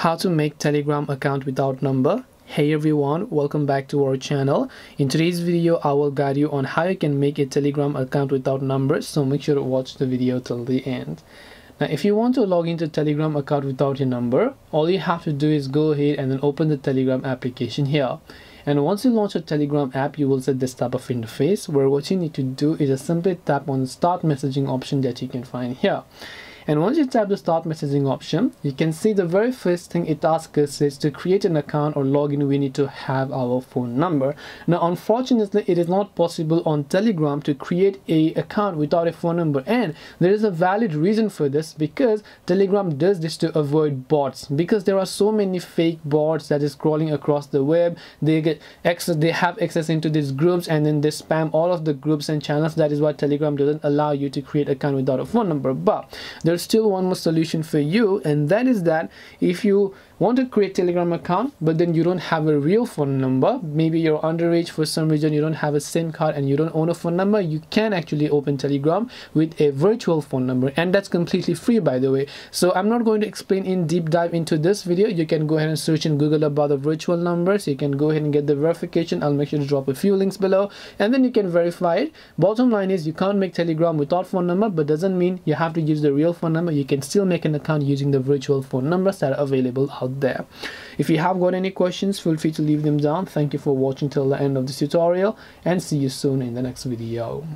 How to make Telegram account without number. Hey everyone, welcome back to our channel. In today's video I will guide you on how you can make a Telegram account without numbers, so make sure to watch the video till the end. Now if you want to log into Telegram account without your number, all you have to do is go ahead and then open the Telegram application here. And once you launch a Telegram app, you will see this type of interface where what you need to do is just simply tap on the start messaging option that you can find here. And once you tap the start messaging option, you can see the very first thing it asks us is to create an account or login, we need to have our phone number. Now unfortunately it is not possible on Telegram to create a account without a phone number, and there is a valid reason for this, because Telegram does this to avoid bots, because there are so many fake bots that is crawling across the web. They have access into these groups and then they spam all of the groups and channels. That is why Telegram doesn't allow you to create an account without a phone number. But there's still one more solution for you, and that is that if you want to create Telegram account but then you don't have a real phone number, maybe you're underage, for some reason you don't have a SIM card and you don't own a phone number, you can actually open Telegram with a virtual phone number, and that's completely free, by the way. So I'm not going to explain in deep dive into this video. You can go ahead and search in Google about the virtual numbers. You can go ahead and get the verification. I'll make sure to drop a few links below and then you can verify it. Bottom line is you can't make Telegram without phone number, but doesn't mean you have to use the real phone number. You can still make an account using the virtual phone numbers that are available out there. If you have got any questions, feel free to leave them down. Thank you for watching till the end of this tutorial, and see you soon in the next video.